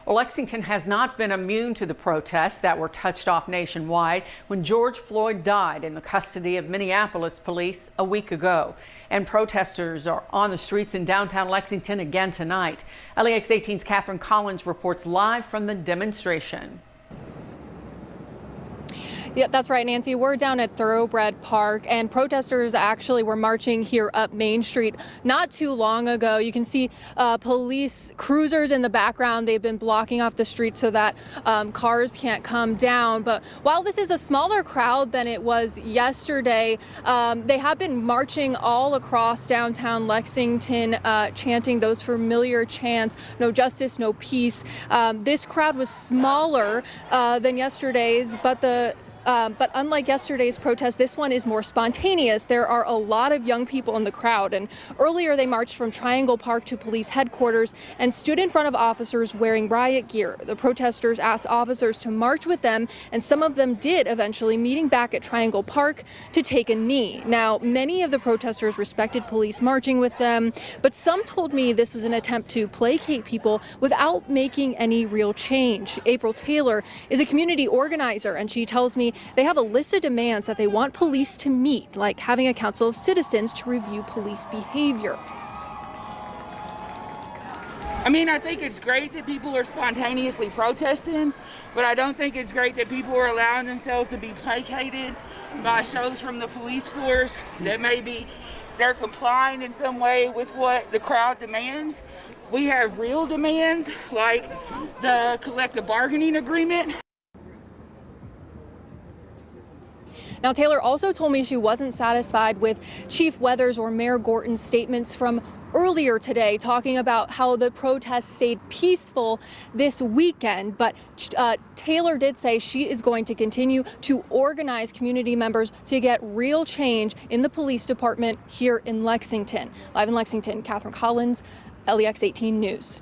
Well, Lexington has not been immune to the protests that were touched off nationwide when George Floyd died in the custody of Minneapolis police a week ago. And protesters are on the streets in downtown Lexington again tonight. LEX 18's Catherine Collins reports live from the demonstration. Yeah, that's right, Nancy. We're down at Thoroughbred Park, and protesters actually were marching here up Main Street not too long ago. You can see police cruisers in the background. They've been blocking off the street so that cars can't come down. But while this is a smaller crowd than it was yesterday, they have been marching all across downtown Lexington, chanting those familiar chants, no justice, no peace. This crowd was smaller than yesterday's, but unlike yesterday's protest, this one is more spontaneous. There are a lot of young people in the crowd, and earlier they marched from Triangle Park to police headquarters and stood in front of officers wearing riot gear. The protesters asked officers to march with them, and some of them did, eventually meeting back at Triangle Park to take a knee. Now, many of the protesters respected police marching with them, but some told me this was an attempt to placate people without making any real change. April Taylor is a community organizer, and she tells me they have a list of demands that they want police to meet, like having a council of citizens to review police behavior. I mean, I think it's great that people are spontaneously protesting, but I don't think it's great that people are allowing themselves to be placated by shows from the police force that maybe they're complying in some way with what the crowd demands. We have real demands, like the collective bargaining agreement. Now, Taylor also told me she wasn't satisfied with Chief Weathers or Mayor Gorton's statements from earlier today, talking about how the protests stayed peaceful this weekend. But Taylor did say she is going to continue to organize community members to get real change in the police department here in Lexington. Live in Lexington, Catherine Collins, LEX 18 News.